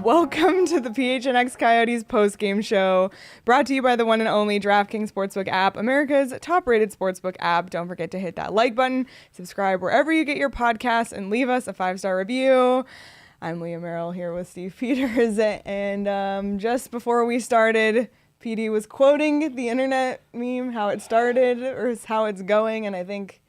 Welcome to the PHNX Coyotes postgame show, brought to you by the one and only DraftKings Sportsbook app, America's top-rated sportsbook app. Don't forget to hit that like button, subscribe wherever you get your podcasts, and leave us a 5-star review. I'm Leah Merrill here with Steve Peters, and just before we started, Petey was quoting the internet meme, how it started or how it's going, and I think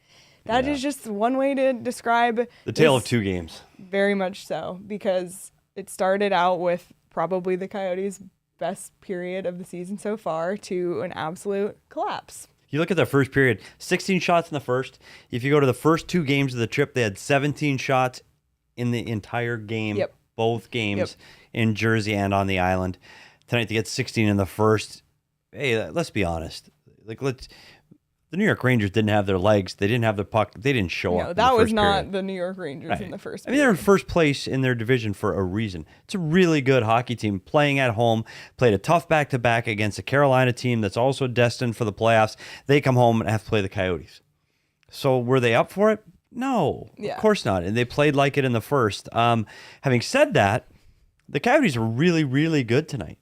that is just one way to describe the tale of two games. Very much so, because it started out with probably the Coyotes' best period of the season so far to an absolute collapse. You look at the first period, 16 shots in the first. If you go to the first two games of the trip, they had 17 shots in the entire game, both games in Jersey and on the island. Tonight they get 16 in the first. Hey, let's be honest. The New York Rangers didn't have their legs. They didn't have the puck. They didn't show up. That was not the New York Rangers in the first period. They're in first place in their division for a reason. It's a really good hockey team playing at home, played a tough back-to-back against a Carolina team that's also destined for the playoffs. They come home and have to play the Coyotes. So were they up for it? No, of course not. And they played like it in the first. Having said that, the Coyotes are really, really good tonight.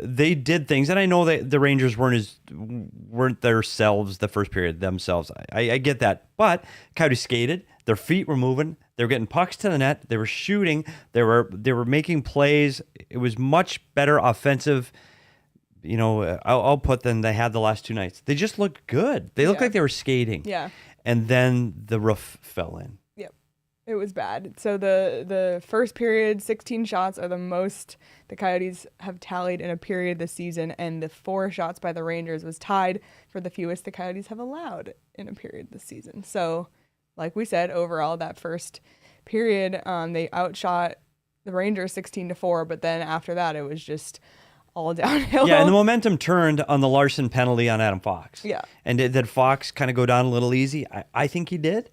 They did things, and I know that the Rangers weren't themselves the first period themselves. I get that, but Coyotes skated. Their feet were moving. They were getting pucks to the net. They were shooting. They were making plays. It was much better offensive, output than they had the last two nights. They just looked good. They looked like they were skating. Yeah, and then the roof fell in. It was bad. So the first period, 16 shots are the most the Coyotes have tallied in a period this season, and the 4 shots by the Rangers was tied for the fewest the Coyotes have allowed in a period this season. So, like we said, overall, that first period, they outshot the Rangers 16-4, but then after that, it was just all downhill. Yeah, and the momentum turned on the Larson penalty on Adam Fox. Yeah. And did Fox kind of go down a little easy? I think he did.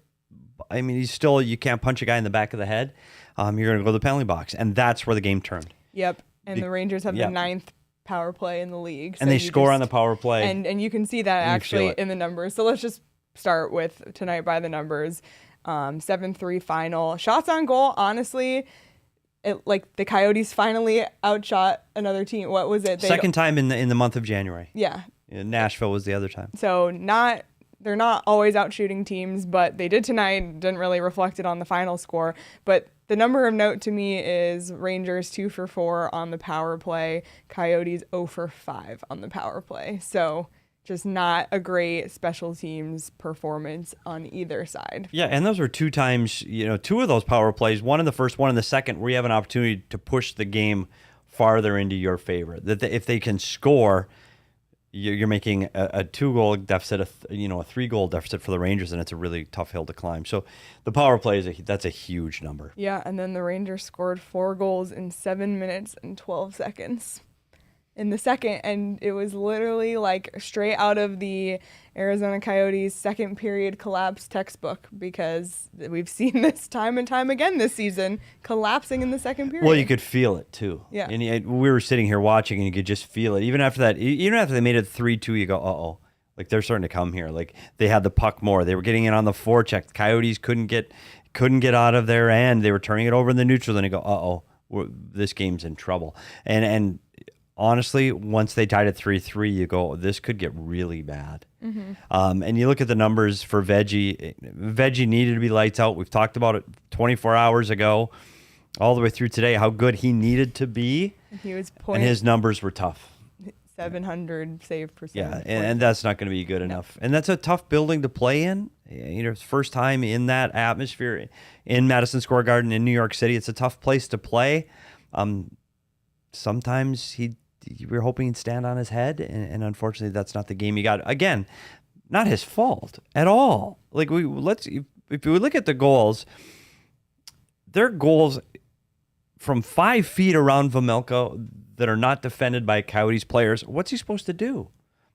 I mean, you can't punch a guy in the back of the head. You're going to go to the penalty box. And that's where the game turned. Yep. And the Rangers have the 9th power play in the league. And they score on the power play. And you can see that actually in the numbers. So let's just start with tonight by the numbers. 7-3 final. Shots on goal, honestly, the Coyotes finally outshot another team. What was it? Second time in the month of January. Yeah. Nashville was the other time. So they're not always out shooting teams, but they did tonight. Didn't really reflect it on the final score. But the number of note to me is Rangers 2 for 4 on the power play, Coyotes 0 for 5 on the power play. So just not a great special teams performance on either side. Yeah, and those were 2 times, 2 of those power plays, one in the first, one in the second, where you have an opportunity to push the game farther into your favor. That if they can score, you're making a 2-goal deficit, a 3-goal deficit for the Rangers, and it's a really tough hill to climb. So the power play that's a huge number. Yeah, and then the Rangers scored 4 goals in 7 minutes and 12 seconds in the second, and it was literally like straight out of the Arizona Coyotes second period collapse textbook, because we've seen this time and time again this season, collapsing in the second period. Well, you could feel it too. Yeah. And we were sitting here watching, and you could just feel it. Even after that, even after they made it 3-2, you go, uh-oh. Like, they're starting to come here. Like, they had the puck more. They were getting it on the forecheck. The Coyotes couldn't get out of their end. They were turning it over in the neutral. Then you go, uh-oh, this game's in trouble. And honestly, once they tied at 3-3, you go, this could get really bad. Mm-hmm. And you look at the numbers for Veggie. Veggie needed to be lights out. We've talked about it 24 hours ago, all the way through today, how good he needed to be. He was and his numbers were tough. 700 save percentage. Yeah, and that's not going to be good enough. And that's a tough building to play in. It's first time in that atmosphere in Madison Square Garden in New York City. It's a tough place to play. Sometimes we were hoping he'd stand on his head, and unfortunately, that's not the game he got. Again, not his fault at all. Like if we look at the goals, they're goals from 5 feet around Vejmelka that are not defended by Coyotes players. What's he supposed to do?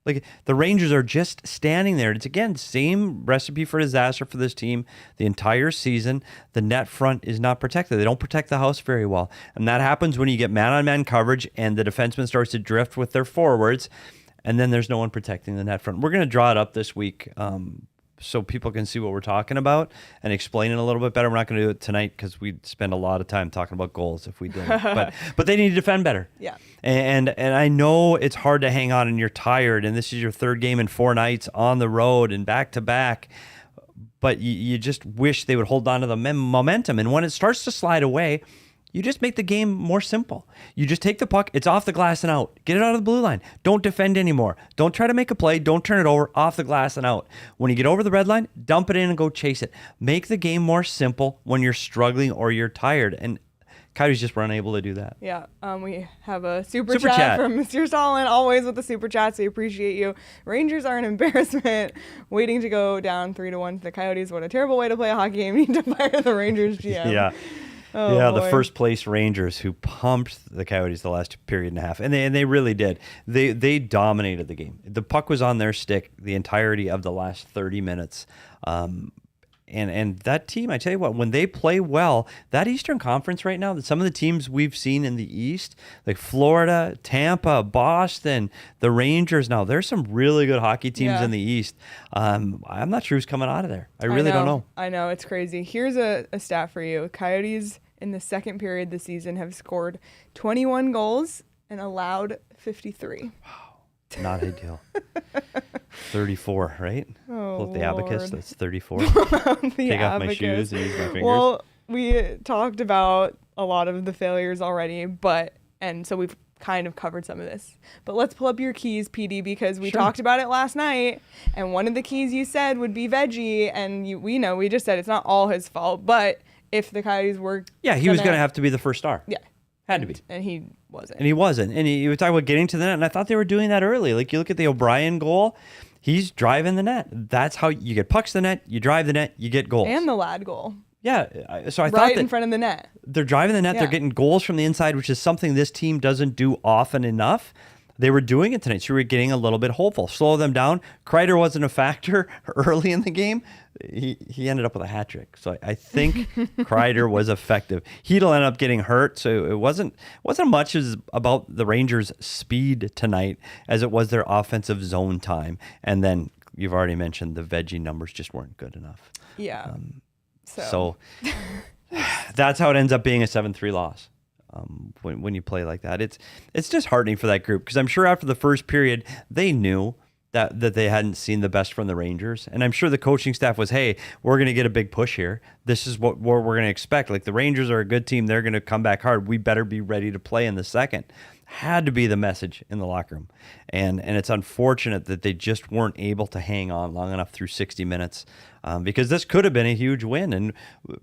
Like, the Rangers are just standing there. It's, again, same recipe for disaster for this team the entire season. The net front is not protected. They don't protect the house very well. And that happens when you get man-on-man coverage and the defenseman starts to drift with their forwards, and then there's no one protecting the net front. We're going to draw it up this week. so people can see what we're talking about and explain it a little bit better. We're not going to do it tonight because we'd spend a lot of time talking about goals if we didn't. But they need to defend better. Yeah. And I know it's hard to hang on and you're tired, and this is your third game in 4 nights on the road and back to back. But you just wish they would hold on to the momentum. And when it starts to slide away, you just make the game more simple. You just take the puck, it's off the glass and out. Get it out of the blue line. Don't defend anymore. Don't try to make a play. Don't turn it over, off the glass and out. When you get over the red line, dump it in and go chase it. Make the game more simple when you're struggling or you're tired. And Coyotes just were unable to do that. Yeah, we have a super chat from Mr. Stalin, always with the super chats. We appreciate you. Rangers are an embarrassment, waiting to go down 3-1 to the Coyotes. What a terrible way to play a hockey game. You need to fire the Rangers GM. Yeah. Oh, yeah, boy. the first place Rangers who pumped the Coyotes the last period and a half. And they really did. They dominated the game. The puck was on their stick the entirety of the last 30 minutes. And that team, I tell you what, when they play well, that Eastern Conference right now, some of the teams we've seen in the East, like Florida, Tampa, Boston, the Rangers now, there's some really good hockey teams in the East. I'm not sure who's coming out of there. I really don't know. I know, it's crazy. Here's a stat for you. Coyotes in the second period this season have scored 21 goals and allowed 53. Wow, not ideal. 34, right? Oh, Pull up the abacus. Lord. That's 34. The Take off my abacus. shoes and use my fingers. Well, we talked about a lot of the failures already, and so we've kind of covered some of this. But let's pull up your keys, Petey, because we talked about it last night, and one of the keys you said would be Veggie, and we just said it's not all his fault, but if the Coyotes were... Yeah, he was going to have to be the first star. Yeah. Had to be. And he wasn't. And he wasn't. And he was talking about getting to the net, and I thought they were doing that early. Like, you look at the O'Brien goal, he's driving the net. That's how you get pucks to the net, you drive the net, you get goals. And the lad goal. Yeah, so I thought right that in front of the net. they're driving the net, Yeah. they're getting goals from the inside, which is something this team doesn't do often enough. They were doing it tonight, so we were getting a little bit hopeful. Slow them down. Kreider wasn't a factor early in the game. He ended up with a hat trick. So I think Kreider was effective. Hedl ended up getting hurt, so it wasn't much as about the Rangers' speed tonight as it was their offensive zone time. And then you've already mentioned the Veggie numbers just weren't good enough. Yeah. So that's how it ends up being a 7-3 loss. When you play like that, it's disheartening for that group, because I'm sure after the first period they knew that they hadn't seen the best from the Rangers, and I'm sure the coaching staff was, hey, we're going to get a big push here. This is what we're going to expect. Like, the Rangers are a good team. They're going to come back hard. We better be ready to play in the second. Had to be the message in the locker room, and it's unfortunate that they just weren't able to hang on long enough through 60 minutes, because this could have been a huge win. And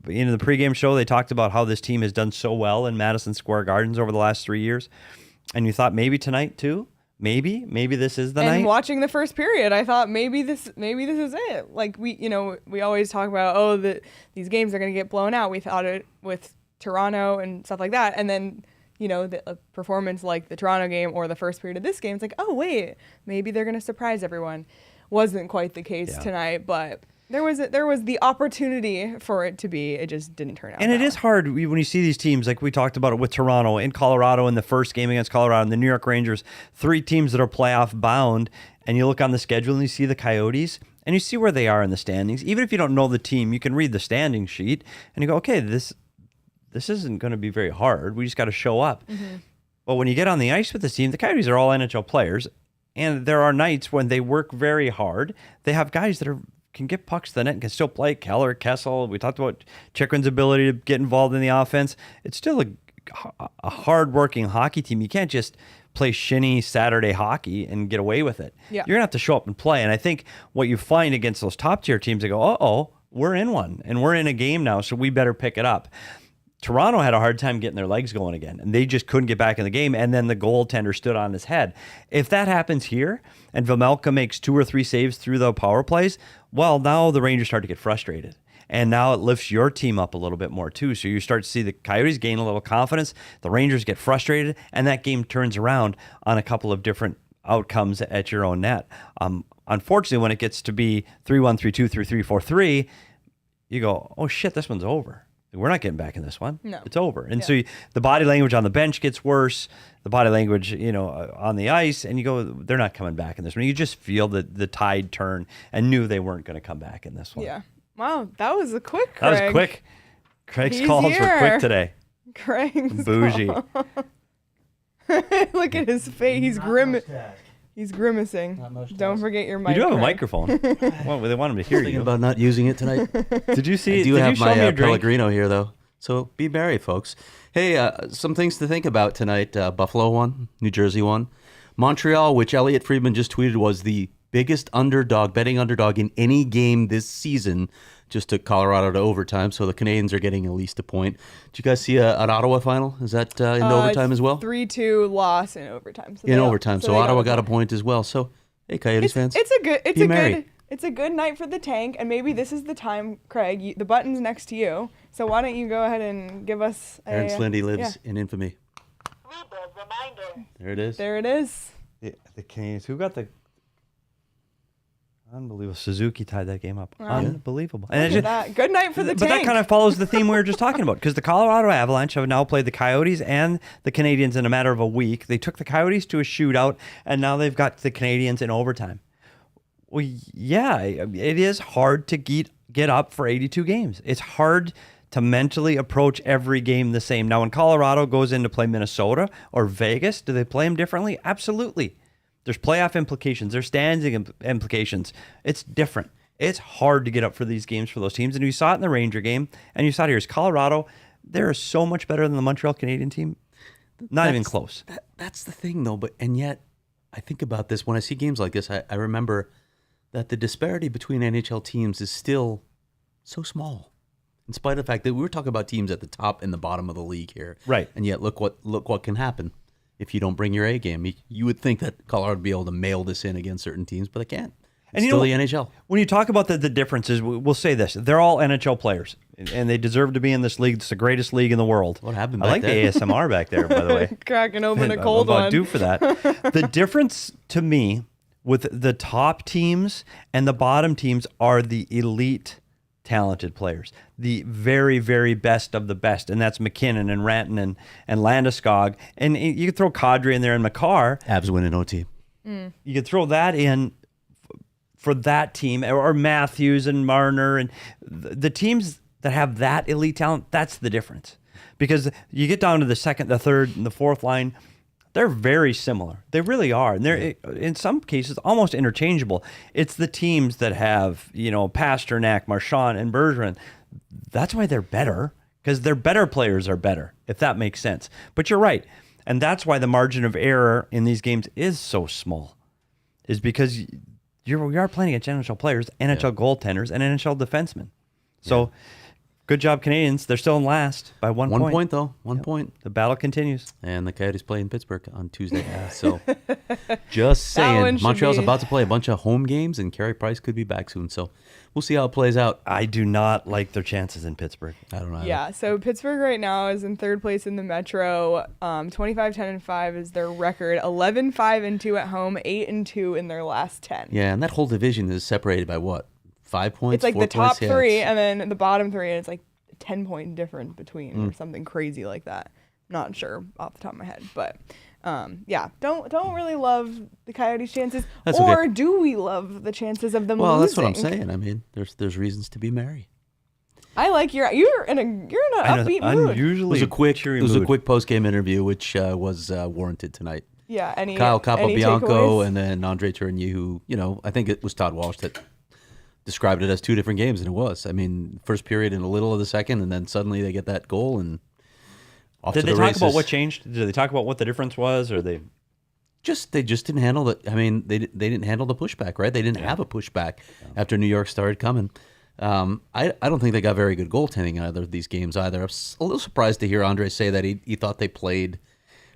in the pregame show, they talked about how this team has done so well in Madison Square Gardens over the last 3 years, and you thought maybe tonight too. Maybe this is the night. And watching the first period, I thought maybe this is it. Like, we always talk about, that these games are going to get blown out. We thought it with Toronto and stuff like that, and then a performance like the Toronto game or the first period of this game, it's like, oh wait, maybe they're going to surprise everyone. Wasn't quite the case tonight, but there was the opportunity for it to be. It just didn't turn out. And it is hard when you see these teams, like we talked about it with Toronto and Colorado in the first game against Colorado and the New York Rangers, 3 teams that are playoff bound, and you look on the schedule and you see the Coyotes and you see where they are in the standings. Even if you don't know the team, you can read the standing sheet and you go, okay, this isn't going to be very hard. We just got to show up. Mm-hmm. But when you get on the ice with this team, the Coyotes are all NHL players, and there are nights when they work very hard. They have guys that can get pucks to the net and can still play. Keller, Kessel. We talked about Chikrin's ability to get involved in the offense. It's still a hard-working hockey team. You can't just play shinny Saturday hockey and get away with it. Yeah. You're going to have to show up and play. And I think what you find against those top-tier teams, they go, uh-oh, we're in one, and we're in a game now, so we better pick it up. Toronto had a hard time getting their legs going again, and they just couldn't get back in the game, and then the goaltender stood on his head. If that happens here, and Vejmelka makes 2 or 3 saves through the power plays, well, now the Rangers start to get frustrated. And now it lifts your team up a little bit more, too. So you start to see the Coyotes gain a little confidence, the Rangers get frustrated, and that game turns around on a couple of different outcomes at your own net. Unfortunately, when it gets to be 3-1, 3-2, 3-3, 4-3, you go, oh, shit, this one's over. we're not getting back in this one. No. It's over. And so the body language on the bench gets worse, the body language, on the ice, and you go, they're not coming back in this one. You just feel the tide turn and knew they weren't going to come back in this one. Yeah. Wow, that was a quick Craig. That was quick. Craig's He's calls were here. quick today. Craig's Bougie. Look at his face. He's grimacing. Don't forget your mic. You do have a Craig. microphone. Well, they want him to hear Thinking you. about not using it tonight. Did you see? I do did have you show my me a drink? Pellegrino here, though. So be merry, folks. Hey, some things to think about tonight. Buffalo won. New Jersey won. Montreal, which Elliot Friedman just tweeted, was the biggest betting underdog in any game this season, just took Colorado to overtime. So the Canadians are getting at least a point. Did you guys see an Ottawa final? Is that in overtime as well? 3-2 loss in overtime. So In overtime. So Ottawa got a point as well. So, hey, Coyotes fans. It's a good night for the tank, and maybe this is the time, Craig. The button's next to you, so why don't you go ahead and give us a... Aaron Slindy lives in infamy. Reminder. There it is. There it is. The Canadians. Who got the... Unbelievable. Suzuki tied that game up. Wow. Unbelievable. Look at that. Good night for the But tank. that kind of follows the theme we were just talking about, because the Colorado Avalanche have now played the Coyotes and the Canadians in a matter of a week. They took the Coyotes to a shootout, and now they've got the Canadians in overtime. Well, yeah, it is hard to get up for 82 games. It's hard to mentally approach every game the same. Now, when Colorado goes in to play Minnesota or Vegas, do they play them differently? Absolutely. There's playoff implications. There's standing implications. It's different. It's hard to get up for these games for those teams. And you saw it in the Ranger game, and you saw it here. Colorado, they're so much better than the Montreal Canadian team. Not even close. That's the thing, though. And yet, I think about this. When I see games like this, I remember that the disparity between NHL teams is still so small. In spite of the fact that we were talking about teams at the top and the bottom of the league here. Right. And yet, look what can happen if you don't bring your A game. You would think that Colorado would be able to mail this in against certain teams, but they can't. It's still the NHL. When you talk about the differences, we'll say this. They're all NHL players, and they deserve to be in this league. It's the greatest league in the world. What happened I back like there? the ASMR back there, by the way. Cracking open a I'm cold about one. due for that. The difference to me with the top teams and the bottom teams are the elite talented players, the very, very best of the best, and that's McKinnon and Rantanen and Landeskog, and you could throw Kadri in there and Makar. Avs win an OT. You could throw that in for that team, or Matthews and Marner, and the teams that have that elite talent. That's the difference, because you get down to the second, the third, and the fourth line. They're very similar. They really are. And they're, in some cases, almost interchangeable. It's the teams that have, Pasternak, Marchand, and Bergeron. That's why they're better, because their better players are better, if that makes sense. But you're right. And that's why the margin of error in these games is so small, is because we are playing against NHL players, NHL goaltenders, and NHL defensemen. So good job, Canadians. They're still in last by 1 point. 1 point, though. 1 point. The battle continues. And the Coyotes play in Pittsburgh on Tuesday. So just saying, Montreal's about to play a bunch of home games, and Carey Price could be back soon. So we'll see how it plays out. I do not like their chances in Pittsburgh. I don't know. Yeah, so Pittsburgh right now is in third place in the Metro. 25-10-5 is their record. 11-5-2 at home. 8-2 in their last 10. Yeah, and that whole division is separated by what? 5 points? It's like 4 the top points? Yeah, three it's- and then the bottom three, and it's like a 10-point difference between or something crazy like that. Not sure off the top of my head, but don't really love the Coyotes' chances, That's or okay. do we love the chances of them Well, losing? that's what I'm saying. I mean, there's reasons to be merry. I like you're in an upbeat mood. It Usually was a quick mood. post-game interview, which was warranted tonight. Yeah, Kyle Capobianco takeaways? and then Andre Tourigny, who, I think it was Todd Walsh that described it as two different games, and it was. I mean, first period and a little of the second, and then suddenly they get that goal and off Did to they the talk races. about what changed? Did they talk about what the difference was, or they just didn't handle it. I mean, they didn't handle the pushback, right? They didn't have a pushback after New York started coming. I don't think they got very good goaltending in either of these games either. I was a little surprised to hear Andre say that he thought they played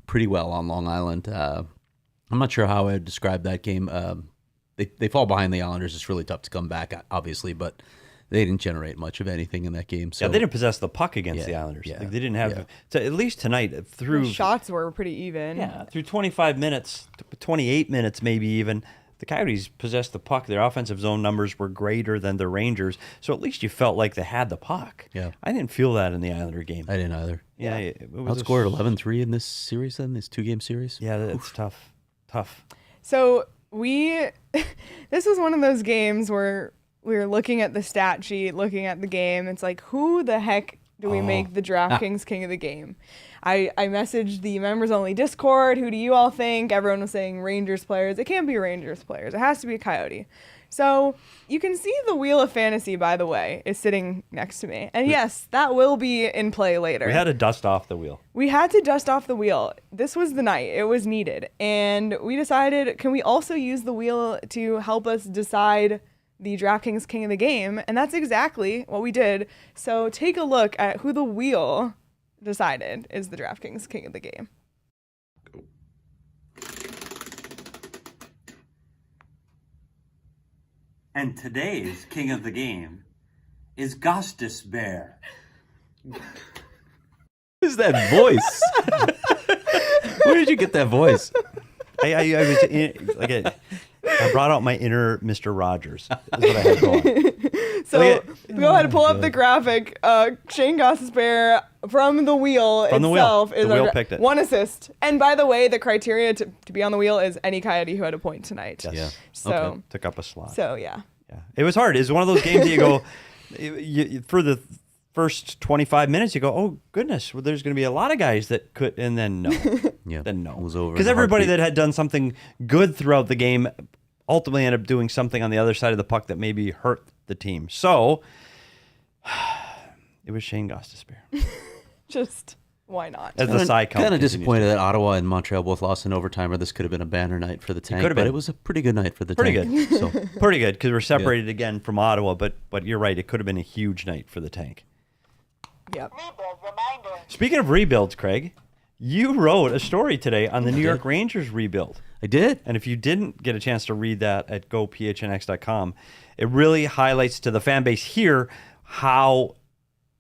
pretty well on Long Island. I'm not sure how I would describe that game. They fall behind the Islanders. It's really tough to come back, obviously, but they didn't generate much of anything in that game. So they didn't possess the puck against the Islanders. yeah, Like, they didn't have at least tonight through The shots were pretty even. through 25 minutes, 28 minutes maybe even. the Coyotes possessed the puck. Their offensive zone numbers were greater than the Rangers, so at least you felt like they had the puck. Yeah. I didn't feel that in the Islander game. I didn't either. Yeah, it was Outscored 11-3 in this series then, this 2-game series? Yeah, that's tough. Tough. So this was one of those games where we were looking at the stat sheet, looking at the game. It's like, who the heck do we make the DraftKings king of the game? I messaged the members only Discord. Who do you all think? Everyone was saying Rangers players. It can't be Rangers players. It has to be a Coyote. So you can see the Wheel of Fantasy, by the way, is sitting next to me. And yes, that will be in play later. We had to dust off the wheel. We had to dust off the wheel. This was the night. It was needed. And we decided, can we also use the wheel to help us decide the DraftKings king of the game? And that's exactly what we did. So take a look at who the wheel decided is the DraftKings king of the game. And today's king of the game is Gostis Bear. What is that voice? Where did you get that voice? I was I brought out my inner Mr. Rogers. Is what I had going. So go ahead and pull up the graphic. Shane Gostisbehere from the wheel From the itself wheel. is The wheel picked it. 1 assist. And by the way, the criteria to be on the wheel is any Coyote who had a point tonight. Yes. Yeah. So Okay. Took up a slot. so yeah. Yeah, it was hard. It's one of those games that you go for the first 25 minutes. You go, oh goodness, well, there's going to be a lot of guys that could, and then no, Yeah. then no, It was over because in a everybody heartbeat. that had done something good throughout the game ultimately ended up doing something on the other side of the puck that maybe hurt the team. So it was Shane Gostisbehere. Just why not? As the side count Kind of continues. disappointed that Ottawa and Montreal both lost in overtime, or this could have been a banner night for the Tank. could have but been. it was a pretty good night for the Pretty Tank. good. So Pretty good because we're separated again from Ottawa, but you're right. It could have been a huge night for the Tank. Yep. Rebuild reminder. Speaking of rebuilds, Craig, you wrote a story today on the New York Rangers rebuild. I did. And if you didn't get a chance to read that at gophnx.com, it really highlights to the fan base here how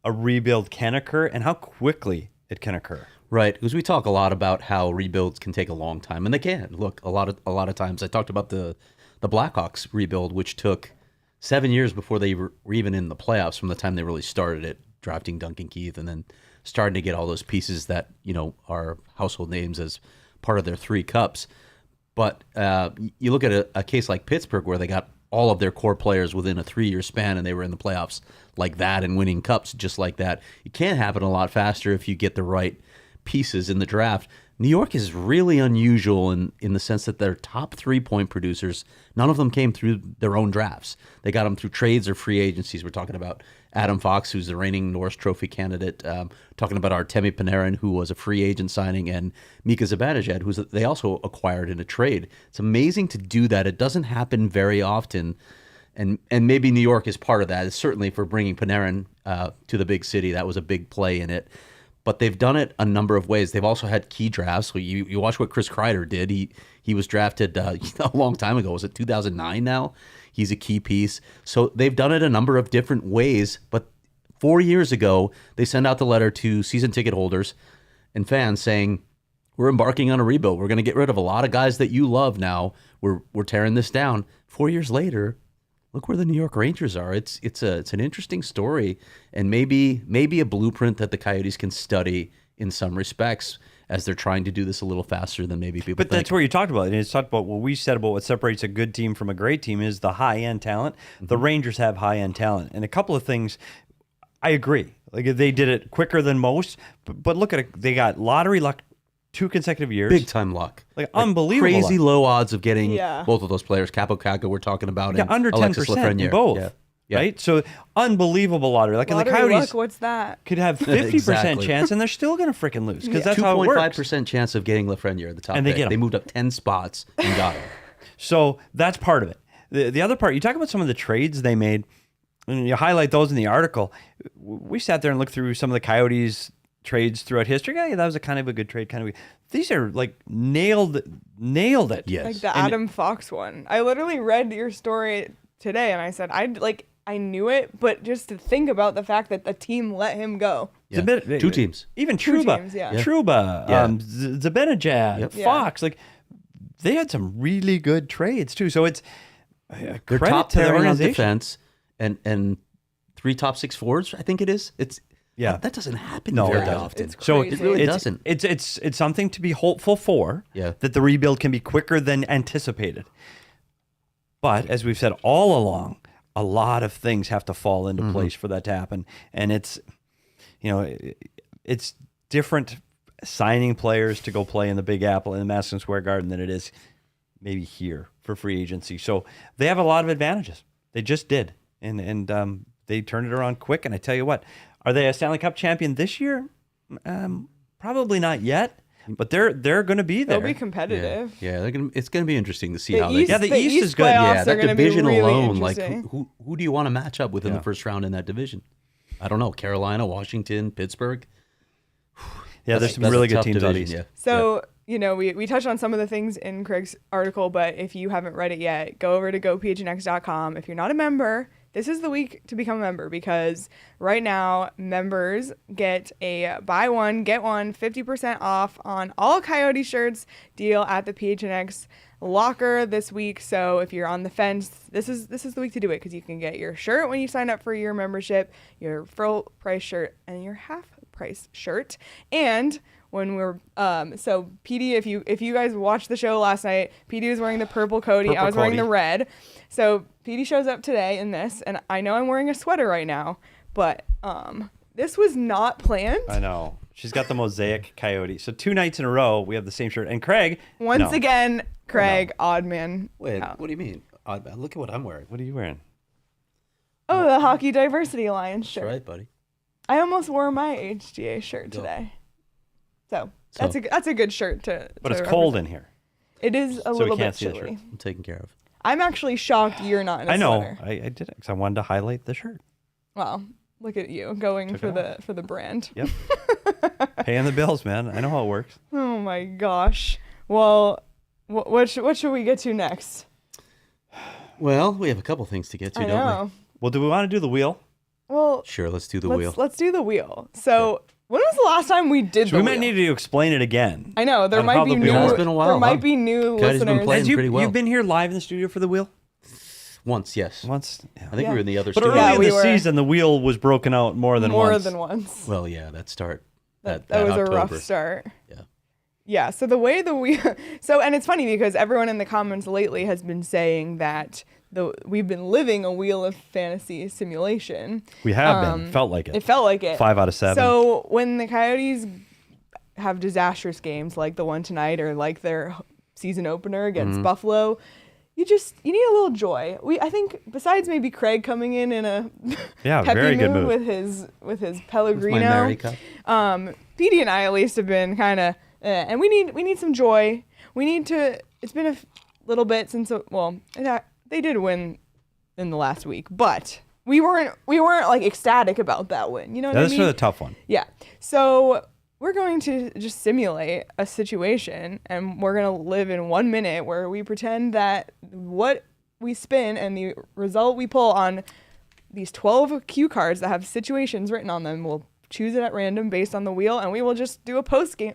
a rebuild can occur and how quickly it can occur. Right, because we talk a lot about how rebuilds can take a long time, and they can. Look, a lot of times I talked about the Blackhawks rebuild, which took 7 years before they were even in the playoffs from the time they really started it, drafting Duncan Keith and then starting to get all those pieces that are household names as part of their 3 cups. But you look at a case like Pittsburgh, where they got all of their core players within a 3-year span, and they were in the playoffs like that and winning cups just like that. It can happen a lot faster if you get the right pieces in the draft. New York is really unusual in the sense that their top 3-point producers, none of them came through their own drafts. They got them through trades or free agencies. We're talking about Adam Fox, who's the reigning Norris Trophy candidate. Talking about Artemi Panarin, who was a free agent signing, and Mika Zibanejad, who they also acquired in a trade. It's amazing to do that. It doesn't happen very often. And maybe New York is part of that. It's certainly for bringing Panarin to the big city. That was a big play in it. But they've done it a number of ways. They've also had key drafts. So you watch what Chris Kreider did. He was drafted a long time ago. Was it 2009 now? He's a key piece. So they've done it a number of different ways. But 4 years ago, they sent out the letter to season ticket holders and fans saying, we're embarking on a rebuild. We're going to get rid of a lot of guys that you love now. We're tearing this down. 4 years later, look where the New York Rangers are. It's an interesting story, and maybe a blueprint that the Coyotes can study in some respects as they're trying to do this a little faster than maybe people But think. that's where you talked about it. And it's talked about what we said about what separates a good team from a great team is the high-end talent. The Rangers have high-end talent. And a couple of things, I agree. Like they did it quicker than most. But look at it. They got lottery luck 2 consecutive years. Big time luck. Like unbelievable Crazy luck. low odds of getting Yeah. both of those players. Capo Caco we're talking about. Yeah, and under Alexis 10% in Lafreniere. both. Yeah. Yeah. Right? So unbelievable lottery. Like Lottery and the Coyotes luck, what's that? could have 50% Exactly. chance and they're still going to freaking lose because that's how it works. 2.5% chance of getting Lafreniere at the top And they pick. get him. They moved up 10 spots and got him. So that's part of it. The other part, you talk about some of the trades they made, and you highlight those in the article. We sat there and looked through some of the Coyotes trades throughout history. Yeah, that was a kind of a good trade. These are like nailed it. Yes. Like the Adam Fox one. I literally read your story today, and I said I knew it, but just to think about the fact that the team let him go. It's a bit, 2 teams. Even Two Trouba. teams, yeah. Yeah. Trouba, Yeah. Zibanejad, Yep. Yeah. Fox. Like they had some really good trades too. So it's They're credit top to the pairing on organization. defense and 3 top 6 forwards. I think it is. That doesn't happen No, very it doesn't. often. It's So crazy. It really it's, doesn't. It's something to be hopeful for. Yeah. That the rebuild can be quicker than anticipated. But as we've said all along, a lot of things have to fall into place for that to happen, and it's different signing players to go play in the Big Apple in the Madison Square Garden than it is maybe here for free agency. So they have a lot of advantages. They just did, and they turned it around quick. And I tell you what, are they a Stanley Cup champion this year? Probably not yet, but they're going to be there. They'll be competitive. Yeah, it's gonna be interesting to see The how East, they. Yeah, the East is good. playoffs Yeah, are that gonna be division really alone, like interesting. who do you want to match up with in the first round in that division? I don't know. Carolina, Washington, Pittsburgh. Yeah, there's some really good teams out east. Yeah. So, we touched on some of the things in Craig's article, but if you haven't read it yet, go over to gophnx.com. If you're not a member, this is the week to become a member, because right now members get a buy one, get one 50% off on all Coyote shirts deal at the PHNX Locker this week. So if you're on the fence, this is the week to do it, because you can get your shirt when you sign up for your membership, your full price shirt, and your half price shirt. And when we're so Petey, if you guys watched the show last night, Petey was wearing the purple coatee. I was wearing the red. So Petey shows up today in this, and I know I'm wearing a sweater right now, but this was not planned. I know. She's got the mosaic Coyote. So 2 nights in a row, we have the same shirt. And Craig, Once again, Craig, odd man. Wait, out. what do you mean? Look at what I'm wearing. What are you wearing? Oh, the Hockey Diversity Alliance shirt. That's right, buddy. I almost wore my HGA shirt today. So that's a good shirt to. But to it's cold represent. in here. It is a So we little can't bit see the chilly. I'm taken care of. I'm actually shocked you're not in a I know. sweater. I did it because I wanted to highlight the shirt. Wow, look at you going Took for it the brand. Yep. Paying the bills, man. I know how it works. Oh my gosh. Well, what should we get to next? Well, we have a couple things to get to, I don't know. Well, do we want to do the wheel? Well, we? Sure, let's do the wheel. let's do the wheel. So, when was the last time we did So the we wheel? might need to explain it again. I know there on might how be the new. wheel It's works. been a while, there might huh? be new Coyotes been listeners. playing pretty well. You've been here live in the studio for the wheel Once, yes. once. Yeah. I think we were in the other But studio. early Yeah, in we the were. season, the wheel was broken out more than once. Well, yeah, that start. That That was October. a rough start. Yeah. Yeah, so the way the wheel and it's funny because everyone in the comments lately has been saying that we've been living a Wheel of Fantasy simulation. We have been. Felt like it. It felt like it. 5 out of 7. So when the Coyotes have disastrous games like the one tonight or like their season opener against Buffalo, you need a little joy. I think besides maybe Craig coming in a Yeah, peppy very good mood mood. with his My Pellegrino. Mary cup. Petey and I at least have been kind of, and we need some joy. We need to. It's been a little bit since they did win in the last week, but we weren't like ecstatic about that win. You know what I That's mean? a tough one. Yeah. So we're going to just simulate a situation, and we're going to live in 1 minute where we pretend that what we spin and the result we pull on these 12 cue cards that have situations written on them, we'll choose it at random based on the wheel, and we will just do a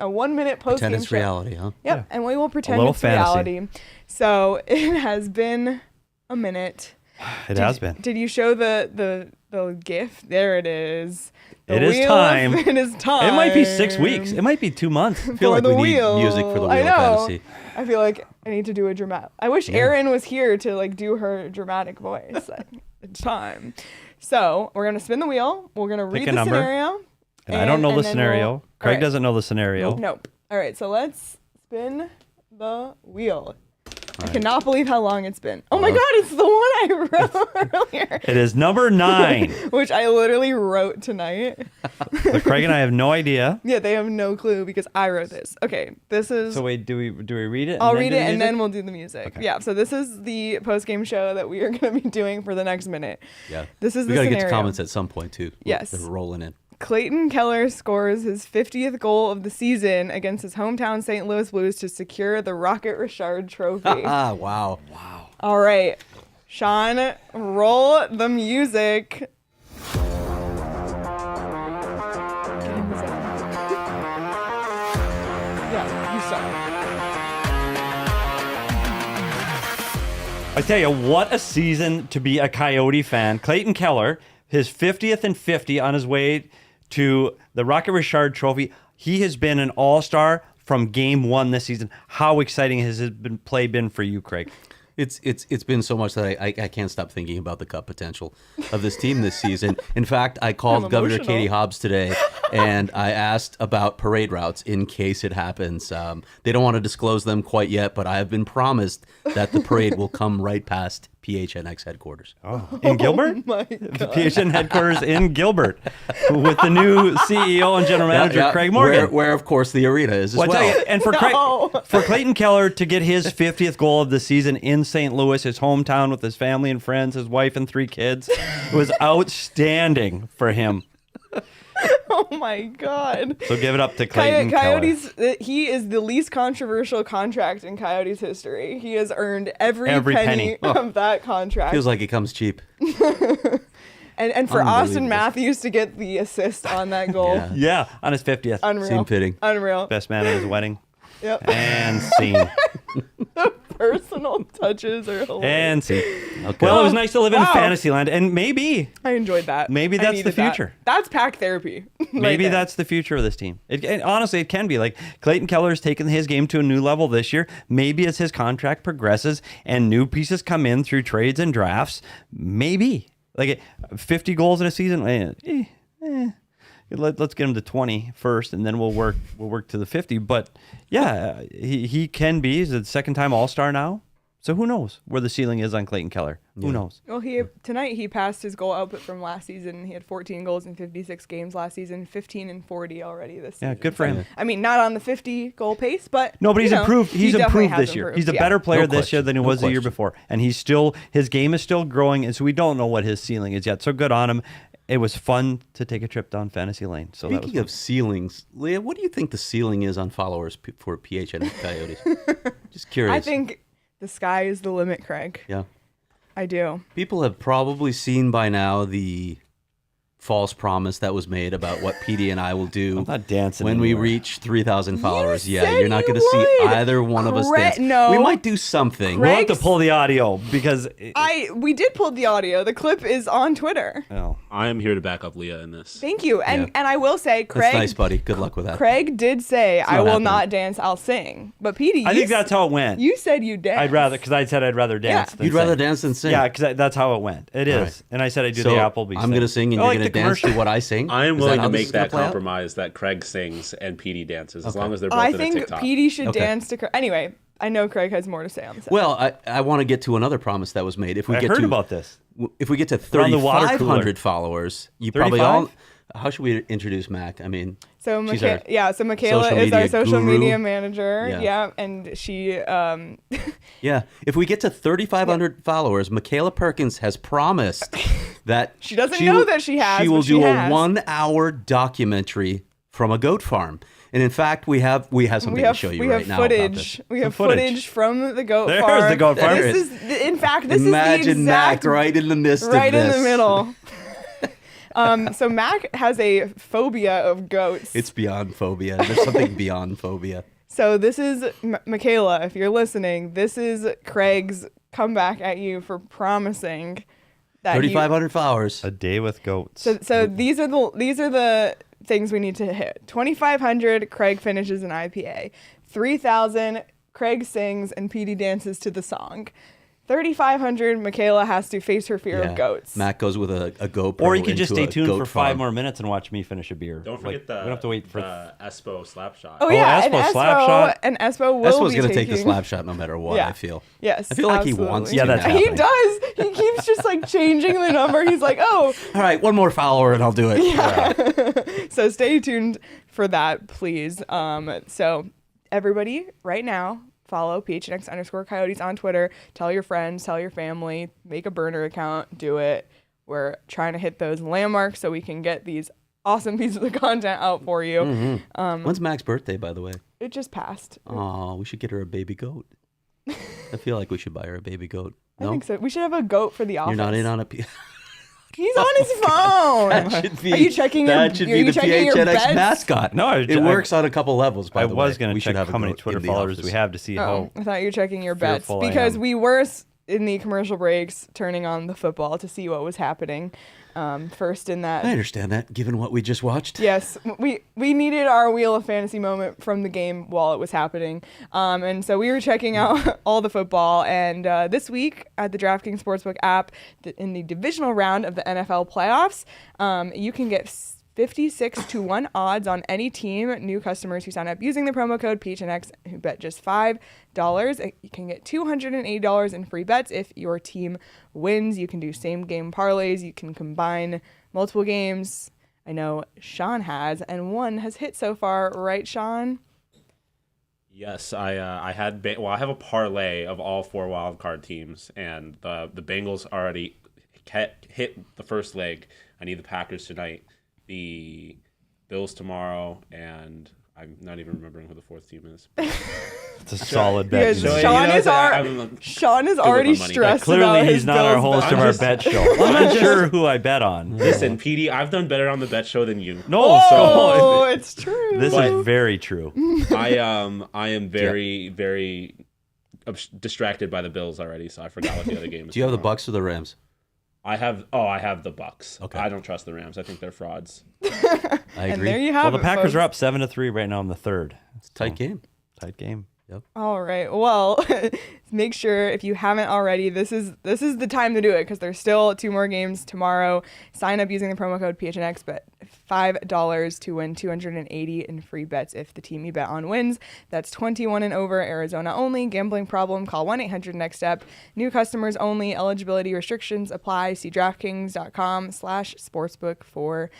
1 minute post game. Pretend it's reality, huh? Yep, Yeah. and we will pretend little it's fantasy. reality. So it has been a minute. It has been. Did you show the GIF? There it is. The It is wheel time. It is time. It might be 6 weeks. It might be 2 months. I feel For like the we need wheel. music for the I Wheel of know. Fantasy. I feel like I need to do a dramatic. I wish Erin was here to like do her dramatic voice. Like, it's time. So we're gonna spin the wheel. We're gonna read a the number. scenario. And I don't know the then scenario. Craig alright. doesn't know the scenario. Nope. All right. So let's spin the wheel. I cannot believe how long it's been. Oh my God, it's the one I wrote earlier, It is number 9. which I literally wrote tonight. But Craig and I have no idea. Yeah, they have no clue because I wrote this. Okay, this is. So wait, do we read it? I'll then read do it the and music? then we'll do the music. Okay. Yeah, so this is the post-game show that we are going to be doing for the next minute. Yeah. This is we the gotta scenario. get to comments at some point, too. Yes. They're rolling in. Clayton Keller scores his 50th goal of the season against his hometown St. Louis Blues to secure the Rocket Richard Trophy. Ah, wow. All right, Sean, roll the music. Get in the zone. Yeah, you start. I tell you, what a season to be a Coyote fan. Clayton Keller, his 50th and 50 on his way to the Rocket Richard Trophy. He has been an all-star from game one this season. How exciting has his play been for you, Craig? It's been so much that I can't stop thinking about the cup potential of this team this season. In fact, I called Governor Katie Hobbs today and I asked about parade routes in case it happens. They don't want to disclose them quite yet, but I have been promised that the parade will come right past PHNX headquarters. In Gilbert? my The PHN headquarters in Gilbert with the new CEO and general manager, Craig Morgan. Where, of course, the arena is as Well, I well. tell you, and for Clayton Keller to get his 50th goal of the season in St. Louis, his hometown, with his family and friends, his wife and 3 kids, was outstanding for him. Oh my God. So give it up to Clayton Coyotes, Keller. he is the least controversial contract in Coyotes history. He has earned every penny Oh. of that contract. Feels like it comes cheap. And for Austin Unbelievable. Matthews to get the assist on that goal. Yeah. Yeah, on his 50th. Unreal. Seemed fitting. Unreal. Best man at his wedding. Yep. And scene. Personal touches are hilarious. And scene. Okay. Well, it was nice to live in Wow. Fantasyland, and maybe I enjoyed that. Maybe I that's the needed that. future. That's pack therapy. maybe that's the future of this team. And honestly, it can be. Like, Clayton Keller's taken his game to a new level this year. Maybe as his contract progresses and new pieces come in through trades and drafts, maybe. Like 50 goals in a season, let's get him to 20 first, and then we'll work to the 50. But yeah, he can be. He's a second-time All-Star now. So who knows where the ceiling is on Clayton Keller? Who knows? Well, tonight he passed his goal output from last season. He had 14 goals in 56 games last season, 15 and 40 already this season. Yeah, good for him. I mean, not on the 50 goal pace, but No, but he's improved. he He's definitely improved has this year. improved. He's a Yeah. better player No this year than he question. was No the year question. before, and his game is still growing, and so we don't know what his ceiling is yet. So good on him. It was fun to take a trip down Fantasy Lane. So that was Speaking of ceilings, Leah, what do you think the ceiling is on followers for PHNX Coyotes? Just curious. I think the sky is the limit, Craig. Yeah. I do. People have probably seen by now the false promise that was made about what Petey and I will do I'm not dancing when we anymore. reach 3,000 followers. You Yeah, said you're not you going to see would. either one of us dance. No. We might do something. We'll have to Greg's- pull the audio because We did pull the audio. The clip is on Twitter. oh, I am here to back up Leah in this. Thank you. And I will say, That's Craig. nice, buddy. Good luck with that. Craig did say, "I not will happening. not dance. I'll sing." But Petey, I think that's how it went. You said you dance. I'd rather dance. Yeah. Than You'd rather sing. dance than sing? Yeah, because that's how it went. It is, right. and I said I do So the Applebee's. I'm going to sing and I you're like going to the dance to commercial. what I sing? I am Is willing how to this make is gonna that play out? compromise that Craig sings and Petey dances, as long as they're both I in a think TikTok. Petey should Okay. dance to. Anyway, I know Craig has more to say on this. Well, I want to get to another promise that was made. If we I get heard to about this. If we get to Around the water cooler. 3,500 followers, you probably 35? all. How should we introduce Mac? I mean, So she's so Michaela social is our media social guru. media manager. Yeah. Yeah, and she yeah. If we get to 3,500 followers, Michaela Perkins has promised that She doesn't know that she has, She will but she do a has. 1-hour documentary from a goat farm, and in fact, we have something to show you right now about footage. this. We have footage. footage from the goat There's farm. the goat farm. This is, in fact, this Imagine is the exact Mac right in the midst of this. right in the middle. So Mac has a phobia of goats. It's beyond phobia. There's something beyond phobia. So this is Michaela. If you're listening, this is Craig's comeback at you for promising that 3,500 followers. A day with goats. So these are the things we need to hit. 2,500. Craig finishes an IPA. 3,000. Craig sings and Petey dances to the song. 3,500. Michaela has to face her fear Yeah. of goats. Mac goes with a GoPro. or you could just into stay a tuned goat for farm. 5 more minutes and watch me finish a beer. Don't forget we don't have to wait for. the Espo slap shot. Oh yeah, Espo and slap shot. Espo will Espo's be going to take the taking- slap shot no matter what, Yeah. I feel. Yes, I feel like he absolutely. wants Yeah, to that's now. He happening. does. He keeps just like changing the number. He's like, oh, All right, one more follower and I'll do it. so stay tuned for that, please. So everybody, right now, follow PHNX_Coyotes on Twitter. Tell your friends, tell your family, make a burner account, do it. We're trying to hit those landmarks so we can get these awesome pieces of content out for you. When's Mac's birthday, by the way? It just passed. Oh, we should get her a baby goat. I feel like we should buy her a baby goat. I No? think so. We should have a goat for the office. You're not in on a... He's on his phone. That should be, Are you checking your? that should are be you the checking your PHNX bets? mascot. No, It works on a couple levels, by I the way. was going We to should check have a how many goat Twitter in the followers office. we have to see Oh, how. I thought you were checking your bets fearful I because am. we were in the commercial breaks, turning on the football to see what was happening. First in that. I understand that, given what we just watched. Yes, we needed our Wheel of Fantasy moment from the game while it was happening. And so we were checking out all the football. And this week at the DraftKings Sportsbook app, in the divisional round of the NFL playoffs, you can get 56-1 odds on any team. New customers who sign up using the promo code PHNX who bet just $5. You can get $280 in free bets if your team wins. You can do same game parlays. You can combine multiple games. I know Sean has, and one has hit so far, right, Sean? Yes, I had. I have a parlay of all 4 wild card teams, and the Bengals already hit the first leg. I need the Packers tonight, the Bills tomorrow, and I'm not even remembering who the 4th team is. It's a solid bet. Yeah, Sean is already stressed. Clearly, about he's his not our Bills host of our bet show. I'm not sure who I bet on. Listen, Petey, I've done better on the bet show than you. No, Oh, it's true. This is very true. I am very, very distracted by the Bills already, so I forgot what the other game is. Do you have the tomorrow. Bucks or the Rams? I have the Bucks. Okay. I don't trust the Rams. I think they're frauds. I And agree. there you have Well, the it, Packers folks. are up 7-3 right now in the third. Tight game. Tight game. All right. Well, make sure if you haven't already, this is the time to do it because there's still 2 more games tomorrow. Sign up using the promo code PHNX, bet $5 to win $280 in free bets if the team you bet on wins. That's 21 and over, Arizona only. Gambling problem? Call 1-800-NEXT-STEP. New customers only. Eligibility restrictions apply. See DraftKings.com/sportsbook for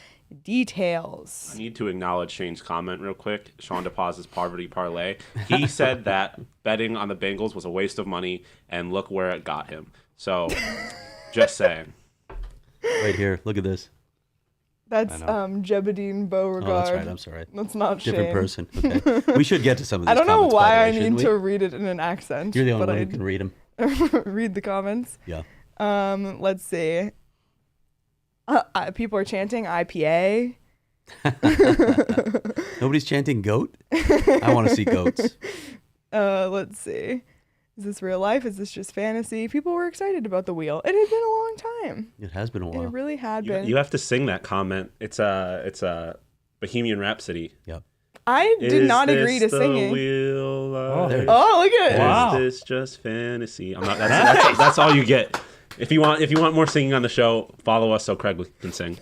details. I need to acknowledge Shane's comment real quick. Sean DePaz's poverty parlay. He said that betting on the Bengals was a waste of money, and look where it got him. So, just saying. Right here. Look at this. That's Jebediah Beauregard. Oh, that's right. I'm sorry. That's not Different Shane. person. Okay. We should get to some of these I don't know comments, by why the way, I shouldn't need we? to read it in an accent. You're the only but one I who can read them. read the comments. Yeah. Let's see. People are chanting IPA. Nobody's chanting goat? I want to see goats. Let's see. Is this real life? Is this just fantasy? People were excited about the wheel. It had been a long time. It has been a while. It really had been. You have to sing that comment. It's a Bohemian Rhapsody. Yep. I did not agree to the singing. Wheel Oh, there it is. Oh, look at it. Wow. Is this just fantasy? I'm not. That's all you get. If you want more singing on the show, follow us so Craig can sing.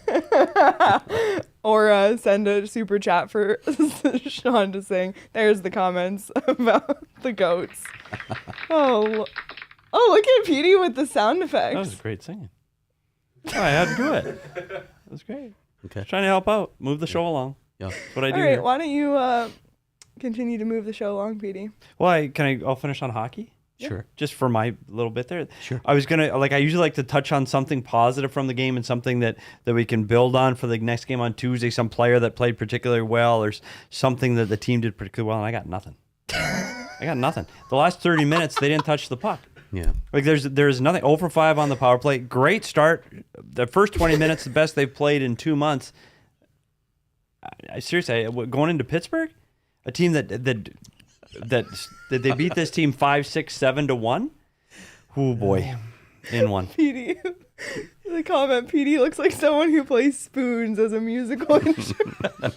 Or send a super chat for Sean to sing. There's the comments about the goats. Oh, look at Petey with the sound effects. That was great singing. Oh, I had to do it. That was great. Okay. Trying to help out, move the show along. Yeah. That's what I do All right, here. why don't you continue to move the show along, Petey? Well, I'll finish on hockey? Sure. Just for my little bit there. Sure. I was gonna I usually like to touch on something positive from the game and something that we can build on for the next game on Tuesday. Some player that played particularly well, or something that the team did particularly well, and I got nothing. The last 30 minutes they didn't touch the puck. Yeah. Like there's nothing. 0 for 5 on the power play. Great start. The first 20 minutes, the best they've played in 2 months. I seriously, going into Pittsburgh, a team that they beat this team 5-6-7-1. Oh boy, in one. Petey. The comment, Petey looks like someone who plays spoons as a musical instrument. I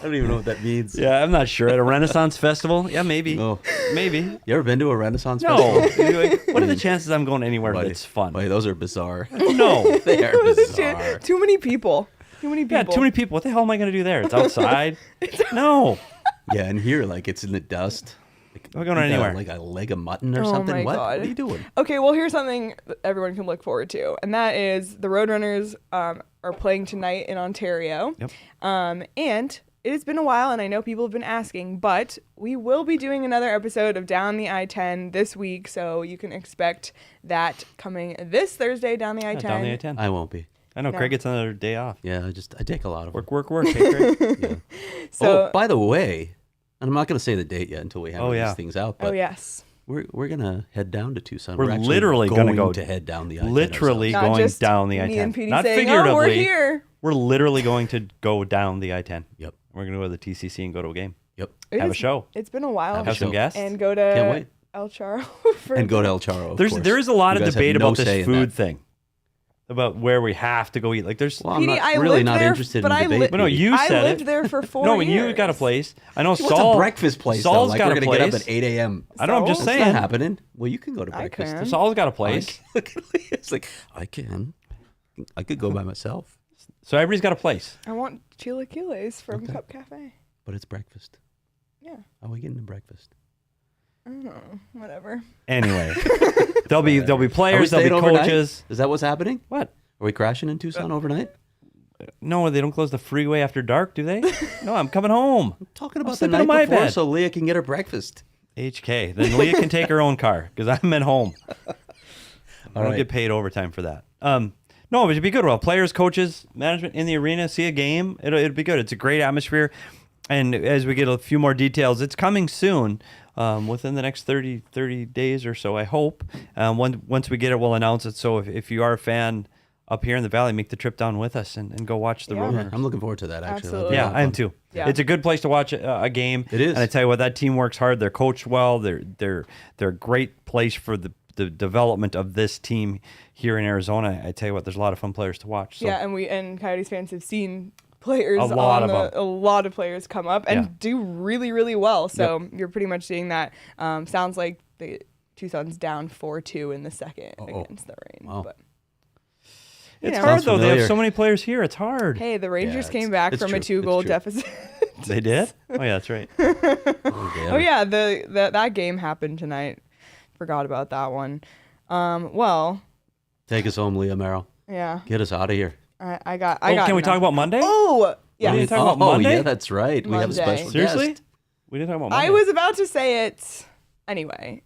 don't even know what that means. Yeah, I'm not sure. At a Renaissance festival? Yeah, maybe. Oh. Maybe. You ever been to a Renaissance No. festival? What are the chances I'm going anywhere Buddy, that's fun? buddy, those are bizarre. No. They are bizarre. Too many people. Yeah, too many people. What the hell am I going to do there? It's outside. No. Yeah, and here, like, it's in the dust. Like, I'm going you got, anywhere. Like a leg of mutton or Oh something. my What? God. What are you doing? Okay, well, here's something that everyone can look forward to, and that is the Roadrunners are playing tonight in Ontario. Yep. And it has been a while, and I know people have been asking, but we will be doing another episode of Down the I-10 this week, so you can expect that coming this Thursday, Down the I-10. Down the I-10. I won't be. I know. No. Craig gets another day off. Yeah, I take a lot of Work. Hey, Craig. Yeah. So, Oh, by the way, and I'm not going to say the date yet until we hammer Oh, yeah. these things out, but oh, yes. we're going to head down to Tucson. We're actually literally gonna go to head down the I-10 Literally Not going just down the me and I-10. Petey Not saying, figuratively. oh, we're here. We're literally going to go down the I-10. Yep. We're going to go to the TCC and go to a game. Yep. It Have a is- show. It's been a while. Have Have some show. guests. And go to Can't wait. El Charo for and go to El Charo. Of There course. is a lot You of guys have debate no about say this in food that. thing, about where we have to go eat. Like there's. Well, I'm Petey, not, I really lived not there, interested but in I debate. li- But no, Petey. you I said lived it. there for 4 No, years. when you got a place. I know What's Saul. a breakfast place? Saul's though? Like got we're a gonna get up place. at 8 a.m. I know. I'm just Saul's That's saying. not happening. Well, you can go to I breakfast. can. Saul's got a place. It's like I can. I could go by myself, So everybody's got a place. I want chilaquiles from Cup Cafe. but it's breakfast. Yeah. How are we getting to breakfast? I don't know. Whatever. Anyway, there'll be Are we players, there'll be staying overnight? coaches. Is that what's happening? What? Are we crashing in Tucson overnight? No, they don't close the freeway after dark, do they? No, I'm coming home. Talking about the sleeping night in my before bed. so Leah can get her breakfast. HK. Then Leah can take her own car because I'm at home. I don't right. get paid overtime for that. No, but it'd be good. Well, players, coaches, management in the arena, see a game. It'd be good. It's a great atmosphere. And as we get a few more details, it's coming soon, within the next 30 days or so, I hope. Once we get it, we'll announce it. So if you are a fan up here in the Valley, make the trip down with us and go watch the Yeah. Roadrunners. I'm looking forward to that, actually. Absolutely. That'll be a Yeah, lot of I am fun. too. Yeah. It's a good place to watch a game. It is. And I tell you what, that team works hard. They're coached well. They're a great place for the development of this team here in Arizona. I tell you what, there's a lot of fun players to watch. So. Yeah, and Coyotes fans have seen players A lot of a lot of players come up and Yeah. do really, really well. So you're pretty much seeing that. Sounds like the Tucson's down 4-2 in the second against the Reign. Wow. But It's know. hard Sounds though. They have familiar. so many players here. It's hard. hey, the Rangers Yeah, came back it's from a true. 2-goal It's true. deficit. They did? Oh yeah, that's right. Oh yeah, that game happened tonight. Forgot about that one. Well, Take us home, Leah Merrill. yeah, Get us out of here. I got. Can we talk enough. about Monday? Oh, We didn't yes. talk about Monday? yeah, that's right. We have a Monday. special Seriously? guest. We didn't talk about Monday. I was about to say it anyway.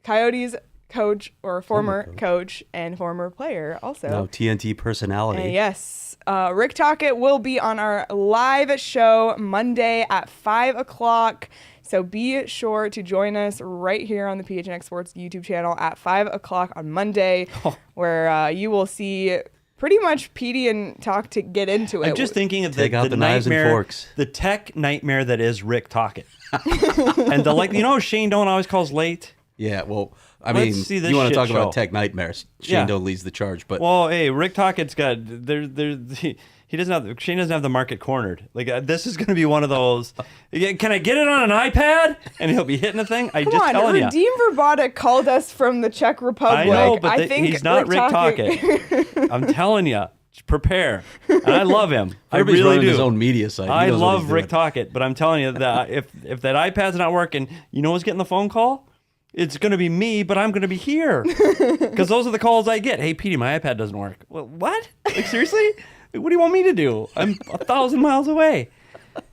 Coyotes coach or former coach and former player also. No, TNT personality. Yes. Rick Tocchet will be on our live show Monday at 5 o'clock. So be sure to join us right here on the PHNX Sports YouTube channel at 5 o'clock on Monday, where you will see pretty much Petey and Talk to get into it. I'm just thinking of Take out the knives and nightmare, forks. the tech nightmare that is Rick Tocchet. And Shane Doan always calls late. Yeah, well, I Let's mean, see this you want to shit talk show. about tech nightmares. Shane Yeah. Doan leads the charge, but Well, hey, Rick Tockett's got he doesn't have Shane doesn't have the market cornered. Like this is going to be one of those. Can I get it on an iPad? And he'll be hitting a thing. I'm Come just on, telling you. Redeem Verbata called us from the Czech Republic. I know, but I think he's not Rick Tocchet. I'm telling you, prepare. And I love him. I Everybody's really running do. his own media site. He I knows what love he's Rick doing. Tocchet, but I'm telling you that if that iPad's not working, you know who's getting the phone call? It's going to be me, but I'm going to be here because those are the calls I get. Hey, Petey, my iPad doesn't work. Well, what? Like seriously? What do you want me to do? I'm 1,000 miles away.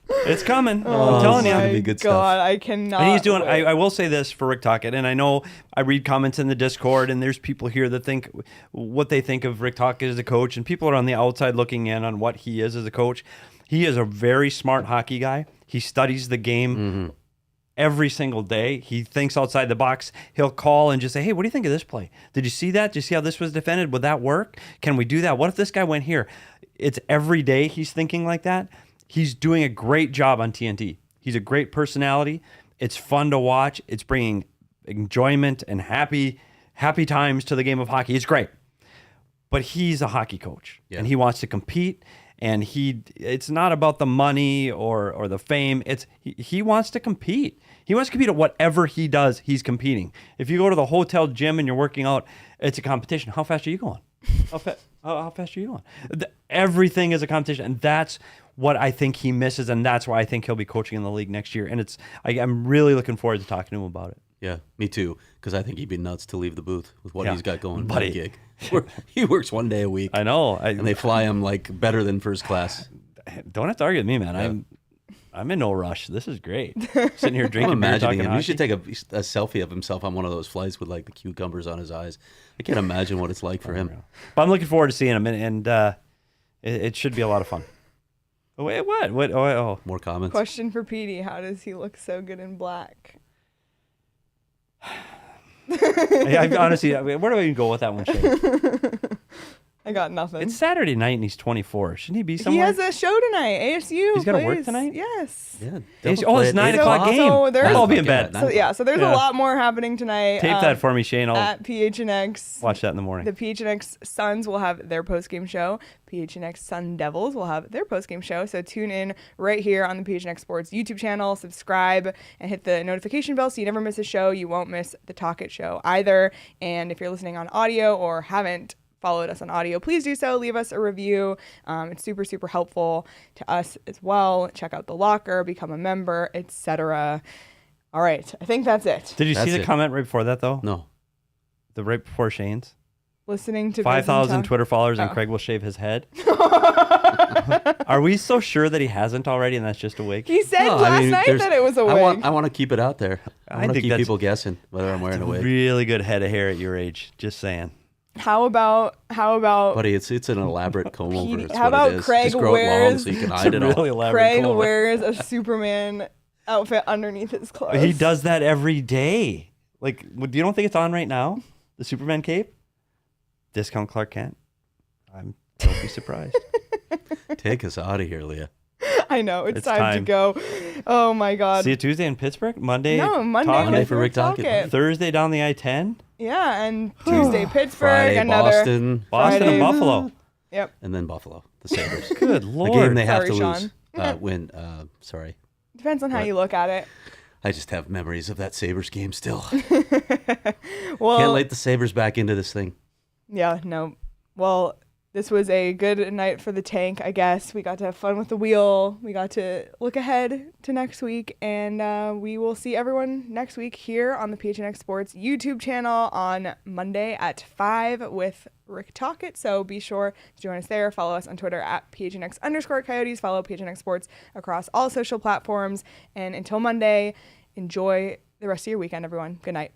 It's coming. I'm telling you. it's gonna My be good stuff. God, I cannot. And he's doing. wait. I will say this for Rick Tocchet, and I know I read comments in the Discord, and there's people here that think what they think of Rick Tocchet as a coach, and people are on the outside looking in on what he is as a coach. He is a very smart hockey guy. He studies the game every single day. He thinks outside the box. He'll call and just say, "Hey, what do you think of this play? Did you see that? Did you see how this was defended? Would that work? Can we do that? What if this guy went here?" It's every day he's thinking like that. He's doing a great job on TNT. He's a great personality. It's fun to watch. It's bringing enjoyment and happy times to the game of hockey. It's great. But he's a hockey coach, and he wants to compete. And it's not about the money or the fame. He wants to compete. He wants to compete at whatever he does. He's competing. If you go to the hotel gym and you're working out, it's a competition. How fast are you going? How fast are you going? Everything is a competition, and that's what I think he misses, and that's why I think he'll be coaching in the league next year. And I'm really looking forward to talking to him about it. Yeah, me too. Because I think he'd be nuts to leave the booth with what Yeah. he's got going. Buddy. Buddy, gig. He works one day a week, I know. and they fly him like better than first class. Don't have to argue with me, man. I'm in no rush. This is great. Sitting here I'm drinking beer, imagining talking him. hockey. You should take a selfie of himself on one of those flights with like the cucumbers on his eyes. I can't imagine what it's like for him. But I'm looking forward to seeing him, and it should be a lot of fun. Oh, wait, what? What? Oh. More comments. Question for Petey: how does he look so good in black? I honestly, where do I even go with that one, Shane? I got nothing. It's Saturday night and he's 24. Shouldn't he be He somewhere? has a show tonight. ASU. He's got to work plays. tonight? Yes. Yeah. Oh, it's 9 o'clock game. So there's- I'll be in bed. So there's Yeah. a lot more happening tonight. Tape that for me, Shane. I'll At PHNX. watch that in the morning. The PHNX Suns will have their postgame show. PHNX Sun Devils will have their postgame show. So tune in right here on the PHNX Sports YouTube channel. Subscribe and hit the notification bell so you never miss a show. You won't miss the Talk It show either. And if you're listening on audio or haven't followed us on audio, please do so. Leave us a review. It's super, super helpful to us as well. Check out the locker, become a member, etc. All right. I think that's it. Did you see That's the it. comment right before that, though? No. The right before Shane's? Listening to 5,000 Talk- Twitter followers and Oh. Craig will shave his head. Are we so sure that he hasn't already and that's just a wig? He said No, last night there's- that it was a wig. I want to keep it out there. I I want to think keep that's- people guessing whether I'm wearing a wig. Really good head of hair at your age. Just saying. How about Buddy, it's an elaborate comb over. Petey- It's how what about it is. Craig Just grow it long wears- so you can It's hide a it really all. elaborate Craig comb over. wears a Superman outfit underneath his clothes? He does that every day. Like, you don't think it's on right now? The Superman cape? Discount Clark Kent? Don't be surprised. Take us out of here, Leah. I know. It's It's time to time. go. Oh my God. See you Tuesday in Pittsburgh? Monday? No, Monday. Talk- Monday for Rick Talk Tocchet. It. Thursday down the I-10? Yeah, and Tuesday Pittsburgh. Friday, another. Boston, Boston Friday. and Buffalo. Yep. and then Buffalo, the Sabres. Good The Lord. game they have Sorry, to lose. Sean. Win. Sorry. Depends on how What? you look at it. I just have memories of that Sabres game still. Well, Can't let the Sabres back into this thing. yeah, no. Well, this was a good night for the tank, I guess. We got to have fun with the wheel. We got to look ahead to next week. And we will see everyone next week here on the PHNX Sports YouTube channel on Monday at 5 with Rick Tocchet. So be sure to join us there. Follow us on Twitter at PHNX_Coyotes. Follow PHNX Sports across all social platforms. And until Monday, enjoy the rest of your weekend, everyone. Good night.